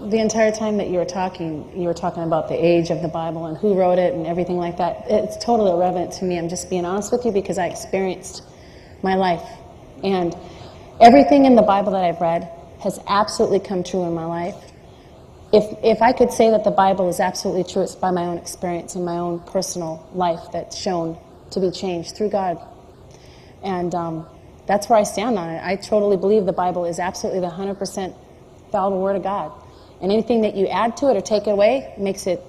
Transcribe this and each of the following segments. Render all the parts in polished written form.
The entire time that you were talking about the age of the Bible and who wrote it and everything like that. It's totally irrelevant to me. I'm just being honest with you because I experienced my life. And everything in the Bible that I've read has absolutely come true in my life. If I could say that the Bible is absolutely true, it's by my own experience and my own personal life that's shown to be changed through God. And that's where I stand on it. I totally believe the Bible is absolutely the 100% fallible Word of God. And anything that you add to it or take away makes it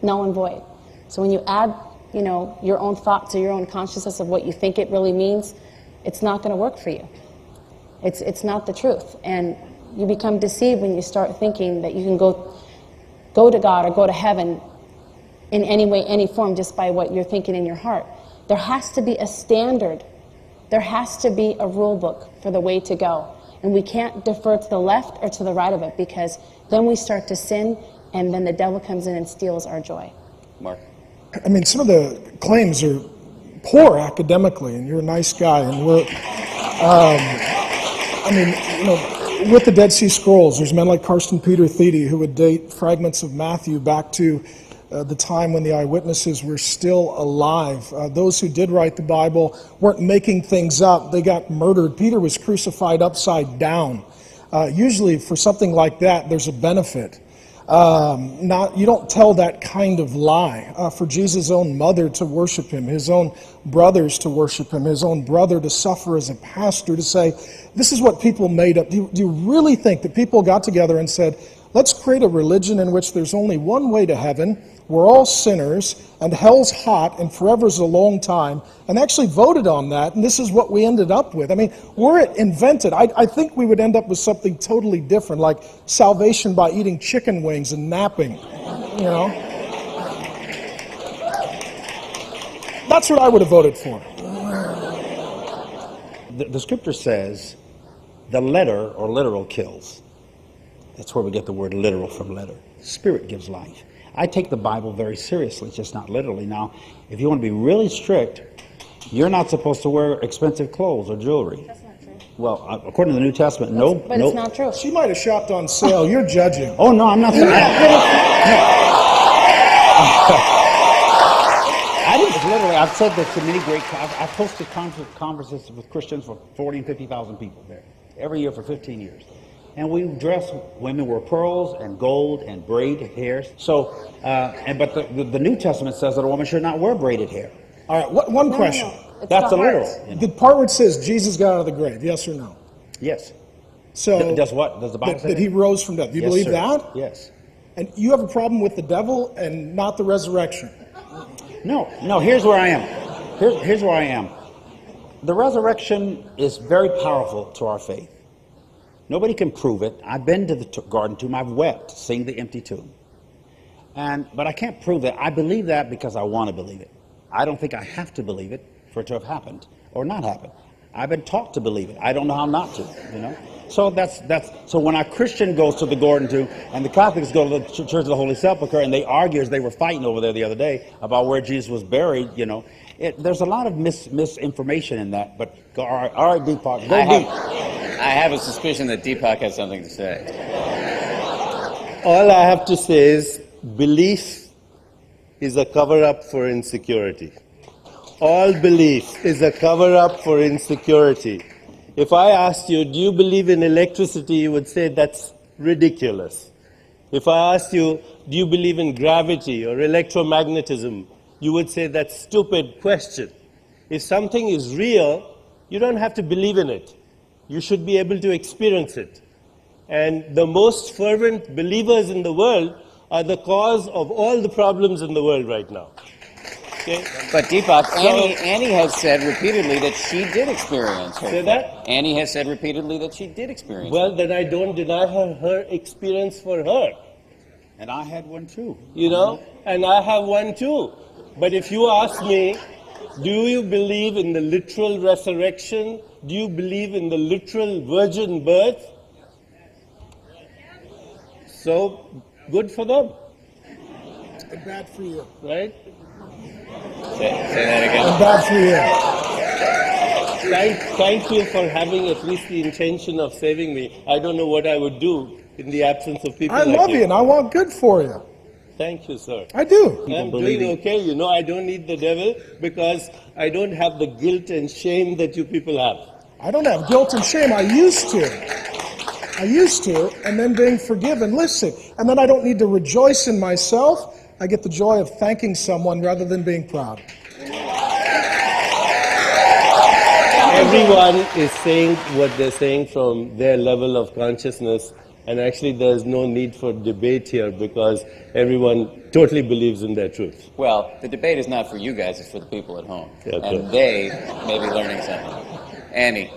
null and void. So when you add, your own thoughts or your own consciousness of what you think it really means, it's not going to work for you. It's not the truth. And you become deceived when you start thinking that you can go to God or go to heaven in any way, any form, just by what you're thinking in your heart. There has to be a standard. There has to be a rule book for the way to go. And we can't defer to the left or to the right of it, because then we start to sin, and then the devil comes in and steals our joy. Mark? I mean, some of the claims are poor academically, and you're a nice guy, and we're, with the Dead Sea Scrolls, there's men like Carlton Pearson who would date fragments of Matthew back to the time when the eyewitnesses were still alive. Those who did write the Bible weren't making things up. They got murdered. Peter was crucified upside down. Usually for something like that, there's a benefit. You don't tell that kind of lie. For Jesus' own mother to worship him, his own brothers to worship him, his own brother to suffer as a pastor, to say, this is what people made up. Do you really think that people got together and said, let's create a religion in which there's only one way to heaven, we're all sinners, and hell's hot, and forever's a long time, and actually voted on that, and this is what we ended up with? I mean, were it invented, I think we would end up with something totally different, like salvation by eating chicken wings and napping, That's what I would have voted for. The scripture says the letter or literal kills. That's where we get the word literal from letter. Spirit gives life. I take the Bible very seriously, just not literally. Now, if you want to be really strict, you're not supposed to wear expensive clothes or jewelry. That's not true. Well, according to the New Testament, no. But it's not true. She might have shopped on sale. You're judging. Oh, no, I'm not saying that. I didn't literally. I've said this to many great. I've hosted conferences with Christians for 40 and 50,000 people there every year for 15 years. And we dress, women wear pearls and gold and braided hair. So, but the New Testament says that a woman should not wear braided hair. All right, one question. No. That's the literal. The part where it says Jesus got out of the grave, yes or no? Yes. So does what? Does the Bible say that he rose from death? Do you believe sir. that? Yes. And you have a problem with the devil and not the resurrection? No. Here's where I am. Here's where I am. The resurrection is very powerful to our faith. Nobody can prove it. I've been to the garden tomb. I've wept seeing the empty tomb. But I can't prove it. I believe that because I want to believe it. I don't think I have to believe it for it to have happened or not happened. I've been taught to believe it. I don't know how not to, So so when a Christian goes to the Garden tomb and the Catholics go to the Church of the Holy Sepulchre and they argue, as they were fighting over there the other day about where Jesus was buried, there's a lot of misinformation in that. But all right, Deepak, go deep. I have a suspicion that Deepak has something to say. All I have to say is belief is a cover-up for insecurity. All belief is a cover-up for insecurity. If I asked you, do you believe in electricity, you would say that's ridiculous. If I asked you, do you believe in gravity or electromagnetism, you would say that's a stupid question. If something is real, you don't have to believe in it. You should be able to experience it. And the most fervent believers in the world are the cause of all the problems in the world right now. Okay? But Deepak, Annie has said repeatedly that she did experience her. Say that? Annie has said repeatedly that she did experience Well, then I don't deny her experience for her. And I had one too. And I have one too. But if you ask me, do you believe in the literal resurrection? Do you believe in the literal virgin birth? So, good for them. And bad for you. Right? Say that again. And bad for you. Thank you for having at least the intention of saving me. I don't know what I would do in the absence of people I like love you and I want good for you. Thank you, sir. I do. I'm doing okay. You know, I don't need the devil because I don't have the guilt and shame that you people have. I don't have guilt and shame. I used to, and then being forgiven. Listen, and then I don't need to rejoice in myself. I get the joy of thanking someone rather than being proud. Everyone is saying what they're saying from their level of consciousness, and actually there's no need for debate here because everyone totally believes in their truth. Well, the debate is not for you guys, it's for the people at home. Yeah, and they may be learning something. Annie.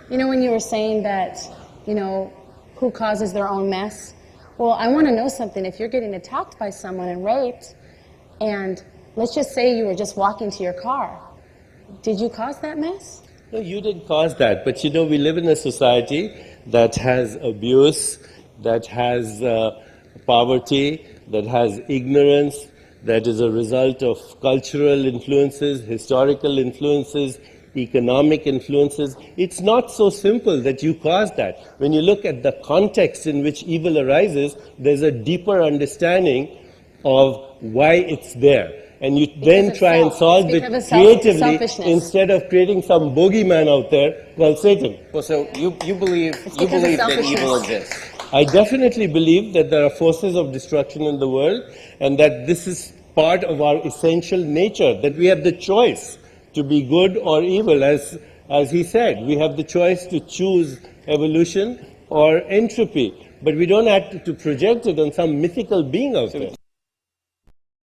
You know, when you were saying that, you know, who causes their own mess? Well, I want to know something. If you're getting attacked by someone and raped, and let's just say you were just walking to your car, did you cause that mess? No, you didn't cause that, but you know, we live in a society that has abuse, that has poverty, that has ignorance, that is a result of cultural influences, historical influences, economic influences. It's not so simple that you cause that. When you look at the context in which evil arises, there's a deeper understanding of why it's there. And you then try and solve it creatively instead of creating some bogeyman out there called Satan. Well, so you believe that evil exists. I definitely believe that there are forces of destruction in the world and that this is part of our essential nature, that we have the choice to be good or evil. As he said, we have the choice to choose evolution or entropy. But we don't have to project it on some mythical being out there.